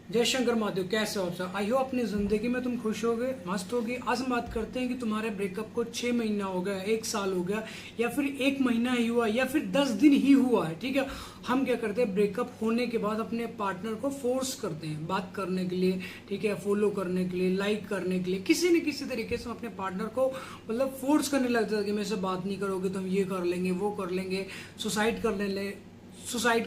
जय शंकर महादेव। कैसे हो सर? आई हो अपनी जिंदगी में तुम खुश हो गए, मस्त होगी। आज हम बात करते हैं कि तुम्हारे ब्रेकअप को 6 महीना हो गया, 1 साल हो गया, या फिर 1 महीना ही हुआ, या फिर 10 दिन ही हुआ है। ठीक है, हम क्या करते हैं, ब्रेकअप होने के बाद अपने पार्टनर को फोर्स करते हैं बात करने के लिए, ठीक है, फॉलो करने के लिए, लाइक करने के लिए, किसी न किसी तरीके से हम अपने पार्टनर को मतलब फोर्स करने लगते हैं कि मेरे से बात नहीं करोगे तो हम ये कर लेंगे, वो कर लेंगे, सुसाइड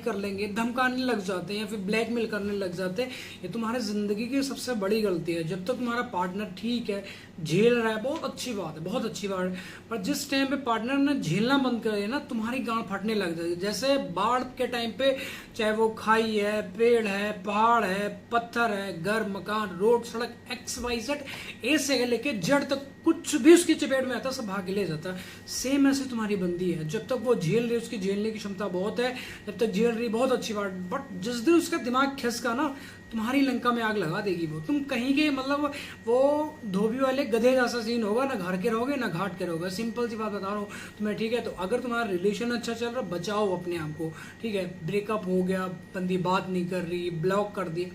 कर लेंगे, धमकाने लग जाते हैं या फिर ब्लैकमेल करने लग जाते हैं। ये तुम्हारे जिंदगी की सबसे बड़ी गलती है। जब तक तुम्हारा पार्टनर ठीक है, झेल रहा है, बहुत अच्छी बात है, बहुत अच्छी बात है। पर जिस टाइम पे पार्टनर ने झेलना बंद करे ना, तुम्हारी गांड फटने लग जाएगी। जैसे बाढ़ के टाइम पे, चाहे वो खाई है, पेड़ है, पहाड़ है, पत्थर है, घर, मकान, रोड, सड़क, XYZ, ए से लेके जड़ तक कुछ भी उसकी चपेट में आता है, सब भाग के ले जाता है। सेम ऐसे तुम्हारी बंदी है। जब तक वो झेल रही, उसकी झेलने की क्षमता बहुत है, जब तक झेल रही, बहुत अच्छी बात। बट जिस दिन उसका दिमाग खिसका ना, तुम्हारी लंका में आग लगा देगी वो। तुम कहीं के मतलब वो धोबी वाले गधे जैसा सीन होगा, ना घर के रहोगे ना घाट के रहोगे। सिंपल सी बात बता रहा हूँ तुम्हें, ठीक है। तो अगर तुम्हारा रिलेशन अच्छा चल रहा, बचाओ अपने आप को, ठीक है। ब्रेकअप हो गया, बंदी बात नहीं कर रही, ब्लॉक कर दी,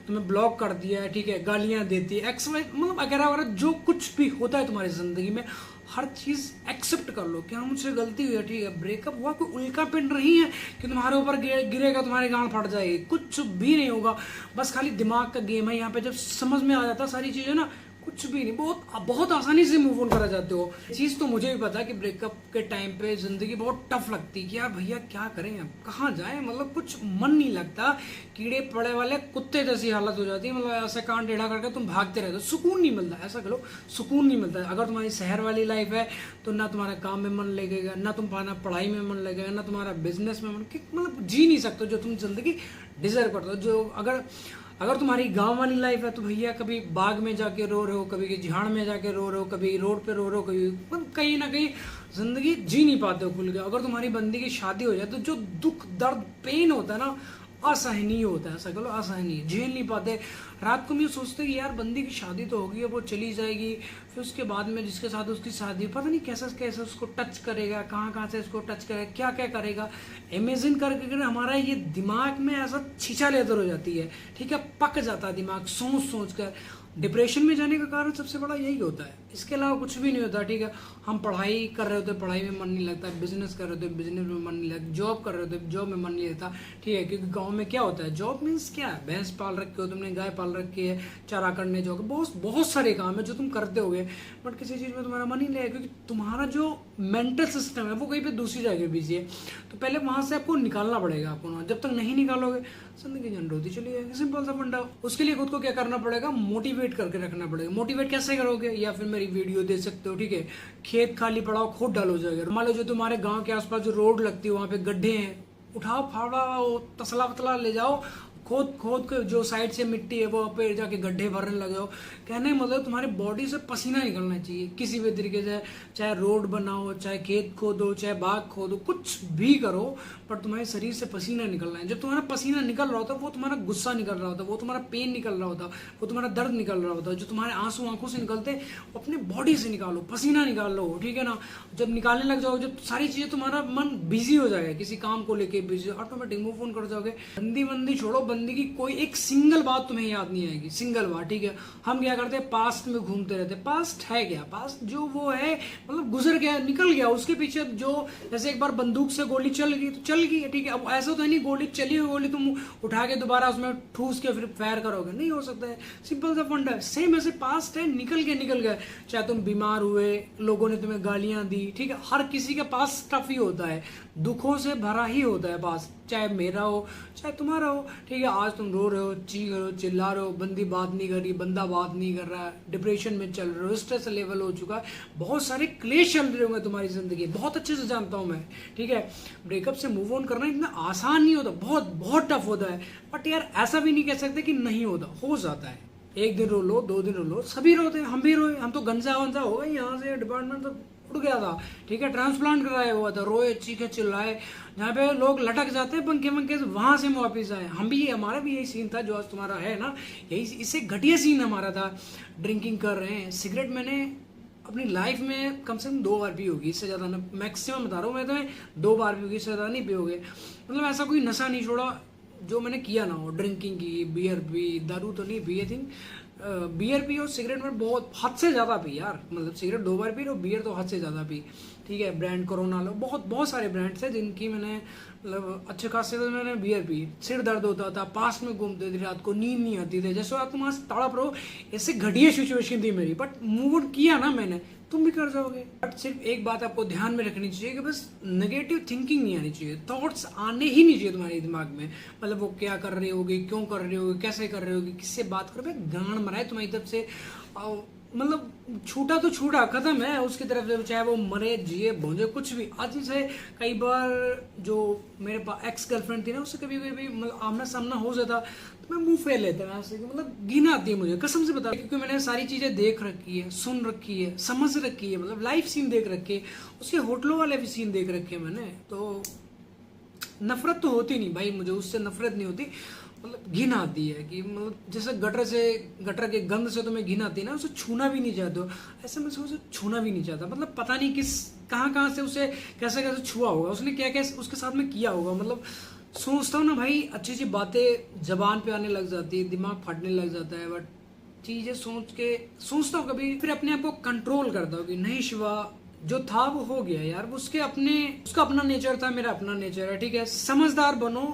तुम्हें ब्लॉक कर दिया है, ठीक है, गालियां देती है, एक्स वाई मतलब वगैरह वगैरह, जो कुछ भी होता है तुम्हारी जिंदगी में, हर चीज एक्सेप्ट कर लो कि हाँ मुझसे गलती हुई है, ठीक है। ब्रेकअप हुआ, कोई उल्का पिंड नहीं है कि तुम्हारे ऊपर गिरेगा, तुम्हारी गांड फट जाएगी, कुछ भी नहीं होगा। बस खाली दिमाग का गेम है। यहाँ पे जब समझ में आ जाता सारी चीजें ना, कुछ भी नहीं, बहुत बहुत आसानी से मूव ऑन करा जाते हो। चीज तो मुझे भी पता है कि ब्रेकअप के टाइम पे जिंदगी बहुत टफ लगती है कि यार भैया क्या करें, अब कहाँ जाएं, मतलब कुछ मन नहीं लगता। कीड़े पड़े वाले कुत्ते जैसी हालत हो जाती है, मतलब ऐसे कान टेढ़ा करके तुम भागते रहते हो, सुकून नहीं मिलता। ऐसा करो, सुकून नहीं मिलता है। अगर तुम्हारी शहर वाली लाइफ है तो ना तुम्हारा काम में मन लगेगा, ना तुम्हारा पढ़ाई में मन लगेगा, ना तुम्हारा बिजनेस में मन, मतलब जी नहीं सकते जो तुम जिंदगी डिजर्व करते हो। जो अगर तुम्हारी गांव वाली लाइफ है तो भैया कभी बाग में जाके रो रहे हो, कभी झाड़ में जाके रो रहे हो, कभी रोड पे रो रहे हो, कभी मतलब कहीं ना कहीं जिंदगी जी नहीं पाते हो खुल के। अगर तुम्हारी बंदी की शादी हो जाए तो जो दुख दर्द पेन होता है ना, असहनीय होता है। ऐसा करो, असहनीय, झेल नहीं पाते। रात को मैं सोचते कि यार बंदी की शादी तो होगी, अब वो चली जाएगी, फिर उसके बाद में जिसके साथ उसकी शादी, पता नहीं कैसे कैसे उसको टच करेगा, कहाँ कहाँ से उसको टच करेगा, क्या क्या करेगा। इमेजिन करके हमारा ये दिमाग में ऐसा छीछा लेदर हो जाती है, ठीक है, पक जाता है दिमाग सोच सोच कर। डिप्रेशन में जाने का कारण सबसे बड़ा यही होता है, इसके अलावा कुछ भी नहीं होता, ठीक है। हम पढ़ाई कर रहे होते, पढ़ाई में मन नहीं लगता, बिजनेस कर रहे होते, बिजनेस में मन नहीं लगता, जॉब कर रहे होते, जॉब में मन नहीं लगता, ठीक है। क्योंकि गांव में क्या होता है, जॉब मीन्स क्या है, भैंस पाल रखे हो तुमने, गाय पाल रखी है, चारा करने जाओगे, बहुत बहुत सारे काम है जो तुम करते होगे, बट किसी चीज़ में तुम्हारा मन ही नहीं लगेगा, क्योंकि तुम्हारा जो मेंटल सिस्टम है वो कहीं पे दूसरी जगह बिजी है। तो पहले वहां से आपको निकालना पड़ेगा। आपको जब तक नहीं निकालोगे जिंदगी झंड होती चली जाएगी, सिंपल सा फंडा। उसके लिए खुद को क्या करना पड़ेगा, मोटिवेट करके रखना पड़ेगा। मोटिवेट कैसे करोगे, या फिर मेरी वीडियो दे सकते हो, ठीक है। खेत खाली पड़ाओ, खोद डालो जाएगा। मान लो जो तुम्हारे गांव के आसपास जो रोड लगती है वहां पे गड्ढे हैं, उठाओ फावड़ा, तसला वतला ले जाओ, खोद खोद के जो साइड से मिट्टी है वो पे जाके गड्ढे भरने लगे हो। कहने का मतलब तुम्हारी बॉडी से पसीना निकलना चाहिए किसी भी तरीके से। चाहे रोड बनाओ, चाहे खेत खोदो, चाहे बाग खोदो, कुछ भी करो, पर तुम्हारे शरीर से पसीना निकलना है। जब तुम्हारा पसीना निकल रहा होता है वो तुम्हारा गुस्सा निकल रहा होता है, वो तुम्हारा पेन निकल रहा होता है, वो तुम्हारा दर्द निकल रहा होता है। जो तुम्हारे आंसू आंखों से निकलते अपने बॉडी से निकालो, पसीना निकाल लो, ठीक है ना। जब निकालने लग जाओ, जब सारी चीजें, तुम्हारा मन बिजी हो जाएगा किसी काम को लेके, बिजी, ऑटोमेटिक मूव ऑन कर जाओगे। बंदी छोड़ो, बंदी की कोई एक सिंगल बात तुम्हें याद नहीं आएगी, सिंगल बात, ठीक है। हम क्या करते हैं, पास्ट में घूमते रहते हैं। पास्ट है क्या, पास्ट जो वो है मतलब गुजर गया, निकल गया, उसके पीछे जो, जैसे एक बार बंदूक से गोली चल गई तो चल गई, ठीक है। अब ऐसा तो नहीं गोली चली हुई गोली तुम उठा के दोबारा उसमें ठूस के फिर फायर करोगे, नहीं हो सकता है। सिंपल सा फंडा है। सेम ऐसे पास्ट है, निकल गया। चाहे तुम बीमार हुए, लोगों ने तुम्हें गालियां दी, ठीक है, हर किसी के पास टफ ही होता है, दुखों से भरा ही होता है पास, चाहे मेरा हो चाहे तुम्हारा हो, ठीक है। आज तुम रो रहे हो, चीख रहे हो, चिल्ला रहे हो, बंदी बात नहीं कर रही, बंदा बात नहीं कर रहा है, डिप्रेशन में चल रहे हो, स्ट्रेस लेवल हो चुका है, बहुत सारे क्लेश चल रहे होंगे तुम्हारी जिंदगी, बहुत अच्छे से जानता हूं मैं, ठीक है। ब्रेकअप से मूव ऑन करना इतना आसान नहीं होता, बहुत बहुत टफ होता है। बट यार ऐसा भी नहीं कह सकते कि नहीं होता, हो जाता है। एक दिन रो लो, 2 दिन रो लो, सभी रोते हैं, हम भी रोए। हम तो गंजा वंजा हो गए, यहाँ से डिपार्टमेंट तो उड़ गया था, ठीक है, ट्रांसप्लांट कराया हुआ था, रोए, चीखे, चिल्लाए, जहाँ पे लोग लटक जाते हैं पंखे पंखे से, वहां से हम वापिस आए। हम भी, हमारा भी यही सीन था जो आज तुम्हारा है ना, यही इससे घटिया सीन हमारा था। ड्रिंकिंग कर रहे हैं, सिगरेट मैंने अपनी लाइफ में कम से कम 2 बार पी होगी, इससे ज़्यादा मैक्सिमम बता रहा हूँ मैं तुम्हें, 2 बार पी होगी, इससे ज़्यादा नहीं पियोगे। मतलब ऐसा कोई नशा नहीं छोड़ा जो मैंने किया ना, वो ड्रिंकिंग की, बियर पी, दारू तो नहीं पी, आई थिंक बियर पी और सिगरेट में बहुत हद से ज़्यादा पी यार, मतलब सिगरेट 2 बार पी और बियर तो हद से ज़्यादा पी। ठीक है, ब्रांड कोरोना लो, बहुत बहुत सारे ब्रांड्स हैं जिनकी मैंने मतलब अच्छे खासे तो मैंने बियर पी। सिर दर्द होता था, पास में घूमते थे, रात को नींद नहीं आती थी, जैसे आप तुम आज तड़प रहो, ऐसे घटिया सिचुएशन थी मेरी, बट मूव ऑन किया ना मैंने, तुम भी कर जाओगे। बट सिर्फ एक बात आपको ध्यान में रखनी चाहिए कि बस नेगेटिव थिंकिंग नहीं आनी चाहिए, थॉट्स आने ही नहीं चाहिए तुम्हारे दिमाग में। मतलब वो क्या कर रहे होगे, क्यों कर रहे होगे, कैसे कर रहे होगे, किससे बात कर रहे हो, गांड मराए तुम्हारी तरफ से, मतलब छूटा तो छूटा, खत्म है उसकी तरफ से, चाहे वो मरे जिए भोंजे कुछ भी। आज से कई बार जो मेरे पास एक्स गर्लफ्रेंड थी ना, उससे कभी कभी मतलब आमना सामना हो जाता तो मैं मुंह फेर लेता है ऐसे, मतलब घिन आती है मुझे कसम से बता, क्योंकि मैंने सारी चीजें देख रखी है, सुन रखी है, समझ रखी है, मतलब लाइव सीन देख रखे, उसके होटलों वाले भी सीन देख रखे मैंने। तो नफरत तो होती नहीं भाई, मुझे उससे नफरत नहीं होती, मतलब घिन आती है कि मतलब जैसे गटर के गंद से तुम्हें घिन आती है ना, उसे छूना भी नहीं चाहते हो, ऐसे में से उसे छूना भी नहीं चाहता। मतलब पता नहीं किस कहाँ से उसे कैसे कैसे छुआ होगा, उसने क्या क्या उसके साथ में किया होगा। मतलब सोचता हूँ ना भाई, अच्छी अच्छी बातें जबान पे आने लग जाती है, दिमाग फटने लग जाता है, बट चीजें सोचता हूँ कभी, फिर अपने आप को कंट्रोल करता हूँ कि नहीं शिवा, जो था वो हो गया यार, उसका अपना नेचर था, मेरा अपना नेचर है, ठीक है। समझदार बनो,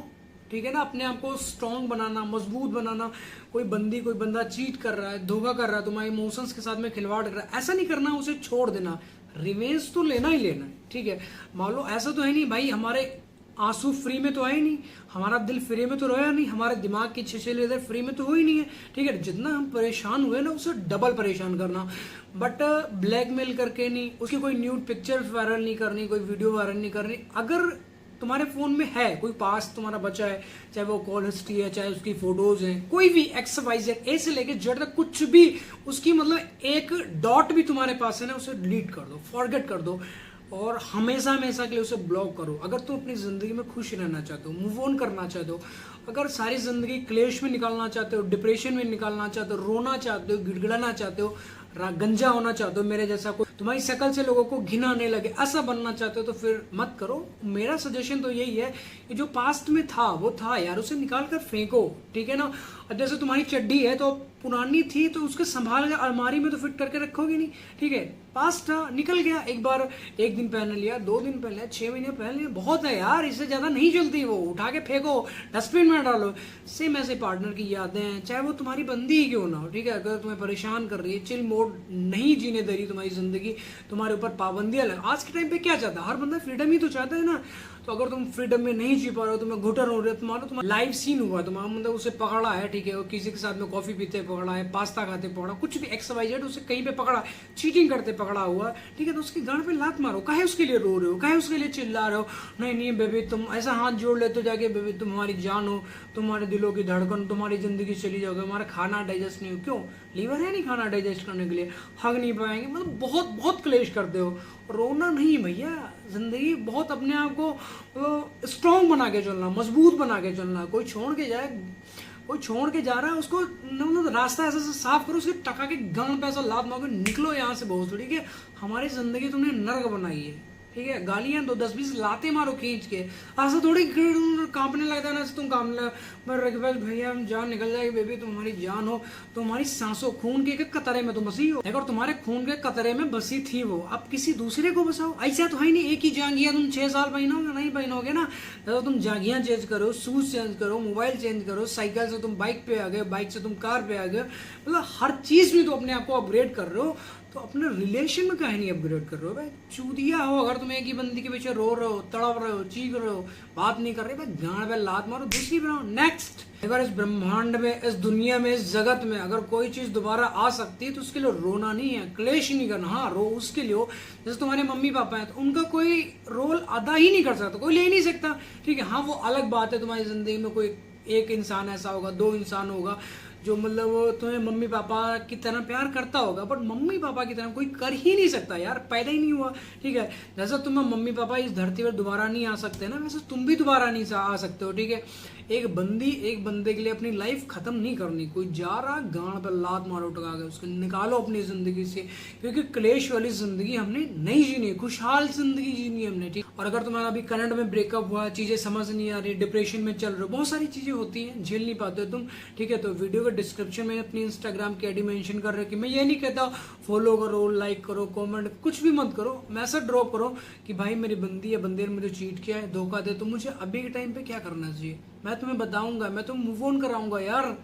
ठीक है ना, अपने आप को स्ट्रांग बनाना, मजबूत बनाना। कोई बंदा चीट कर रहा है, धोखा कर रहा है, तुम्हारे इमोशंस के साथ में खिलवाड़ कर रहा है, ऐसा नहीं करना, उसे छोड़ देना। रिवेंज तो लेना ही लेना है, ठीक है। मान लो ऐसा तो है नहीं भाई, हमारे आंसू फ्री में तो आए नहीं, हमारा दिल फ्री में तो रोया नहीं, हमारे दिमाग की 6 लीटर फ्री में तो हो ही नहीं है, ठीक है। जितना हम परेशान हुए ना, उससे डबल परेशान करना, बट ब्लैकमेल करके नहीं, उसकी कोई न्यूड पिक्चर वायरल नहीं करनी, कोई वीडियो वायरल नहीं करनी। अगर तुम्हारे फोन में है कोई पास तुम्हारा बचा है, चाहे वो कॉल हिस्ट्री है, चाहे उसकी फोटोज हैं, कोई भी XYZ ए से लेके जेड तक कुछ भी, उसकी मतलब एक डॉट भी तुम्हारे पास है ना, उसे डिलीट कर दो, फॉरगेट कर दो, और हमेशा हमेशा के लिए उसे ब्लॉक करो। अगर तुम अपनी जिंदगी में खुश रहना चाहते हो, मूव ऑन करना चाहते हो, अगर सारी जिंदगी क्लेश में निकालना चाहते हो, डिप्रेशन में निकालना चाहते हो, रोना चाहते हो, गिड़गिड़ाना चाहते हो, गंजा होना चाहते हो, मेरे जैसा कोई तुम्हारी शक्ल से लोगों को घिन आने लगे, ऐसा बनना चाहते हो, तो फिर मत करो। मेरा सजेशन तो यही है कि जो पास्ट में था वो था यार, उसे निकाल कर फेंको, ठीक है ना। अब जैसे तुम्हारी चड्डी है तो पुरानी थी, तो उसके संभाल कर अलमारी में तो फिट करके रखोगे नहीं, ठीक है। पास्ट था, निकल गया, एक बार 1 दिन पहन लिया, 2 दिन पहन लिया, 6 महीने पहन लिया, बहुत है यार, इससे ज्यादा नहीं चलती, वो उठा के फेंको, डस्टबिन में डालो। सेम ऐसे पार्टनर की यादें, चाहे वो तुम्हारी बंदी ही क्यों ना हो, ठीक है, अगर तुम्हें परेशान कर रही है, चिल मोड नहीं जीने दे रही तुम्हारी जिंदगी, तुम्हारे ऊपर पाबंदियां लग, आज के टाइम पे क्या चाहता है हर बंदा, फ्रीडम ही तो चाहता है ना। तो अगर तुम फ्रीडम में नहीं जी पा रहे हो, तुम्हें घुटन हो रही है, तुम्हारा लाइव सीन हुआ, तुम्हारा मतलब उसे पकड़ा है, ठीक है, वो किसी के साथ में कॉफी पीते पकड़ा है, पास्ता खाते पकड़ा, कुछ भी XYZ उसे कहीं पे पकड़ा, चीटिंग करते पकड़ा हुआ, ठीक है, तो उसकी गांड पे लात मारो, काहे उसके लिए रो रहे हो, काहे उसके लिए चिल्ला रहे हो। नहीं नहीं बेबी, तुम ऐसा हाथ जोड़ लेते हो जाके, बेबी तुम्हारी जान हो, तुम्हारे दिलों की धड़कन, तुम्हारी जिंदगी चली जाओगे, हमारा खाना डाइजेस्ट नहीं हो, क्यों, लीवर है नहीं खाना डाइजेस्ट करने के लिए, हग नहीं पाएंगे, मतलब बहुत बहुत क्लेश करते हो। रोना नहीं भैया, जिंदगी बहुत अपने आप को स्ट्रांग बना के चलना, मजबूत बना के चलना। कोई छोड़ के जा रहा है, उसको मतलब रास्ता ऐसा से साफ करो, उसके टका के गांड पे ऐसा लात मारो, निकलो यहाँ से बहुत, ठीक है। हमारी जिंदगी तुमने नर्क बनाई है, ठीक है, गालियां दो, 10-20 लाते मारो खींच के, ऐसा थोड़ी कांपने लगता है ना, तुम कांपने भैया जान निकल जाएगी, बेबी तुम्हारी जान हो, तुम्हारी सांसों खून के कतरे में तुम बसी हो, अगर तुम्हारे खून के कतरे में बसी थी वो, अब किसी दूसरे को बसाओ, ऐसा तो है नहीं एक ही जांघिया तुम 6 साल पहनोगे, नहीं पहनोगे ना, तो तुम जांघियां चेंज करो, शूज चेंज करो, मोबाइल चेंज करो, साइकिल से तुम बाइक पे आ गए, बाइक से तुम कार पे आ गए, मतलब हर चीज में तो अपने आप को अपग्रेड कर रहे हो, तो अपने रिलेशन में काहे नहीं अपग्रेड कर रहे हो भाई, चूतिया हो। अगर तुम एक ही बंदी के पीछे रो रहे हो, तड़प रहे हो, चीख रहे हो, बात नहीं कर रहे भाई, गांड पे लात मारो, दूसरी बनाओ, नेक्स्ट। अगर इस ब्रह्मांड में, इस दुनिया में, इस जगत में अगर कोई चीज दोबारा आ सकती है तो उसके लिए रोना नहीं है, क्लेश नहीं करना, हाँ रो उसके लिए हो, जैसे तुम्हारे मम्मी पापा हैं तो उनका कोई रोल अदा ही नहीं कर सकता, कोई ले नहीं सकता, ठीक है। हाँ वो अलग बात है, तुम्हारी जिंदगी में कोई एक इंसान ऐसा होगा, 2 इंसान होगा जो मतलब तुम्हें मम्मी पापा की तरह प्यार करता होगा, बट मम्मी पापा की तरह कोई कर ही नहीं सकता यार, पैदा ही नहीं हुआ, ठीक है। जैसा तुम्हें मम्मी पापा इस धरती पर दोबारा नहीं आ सकते ना, वैसे तुम भी दोबारा नहीं आ सकते हो, ठीक है। एक बंदे के लिए अपनी लाइफ खत्म नहीं करनी। कोई जा रहा गांड पर लात मारो टका के, उसको निकालो अपनी जिंदगी से, क्योंकि क्लेश वाली जिंदगी हमने नहीं जीनी, खुशहाल जिंदगी जीनी है हमने, ठीक। और अगर तुम्हारा अभी करंट में ब्रेकअप हुआ, चीजें समझ नहीं आ रही, डिप्रेशन में चल रहे हो, बहुत सारी चीजें होती हैं, झेल नहीं पाते हो तुम, ठीक है। तो वीडियो के डिस्क्रिप्शन में अपनी इंस्टाग्राम की आईडी मेंशन कर रहे हो, कि मैं ये नहीं कहता फॉलो करो, लाइक करो, कमेंट कुछ भी मत करो, मैसेज ड्रॉप करो कि भाई मेरी बंदी या बंदे ने मुझे चीट किया है, धोखा दे, तो मुझे अभी के टाइम पे क्या करना चाहिए, मैं तुम्हें बताऊंगा, मैं तुम्हें मूव ऑन कराऊंगा यार।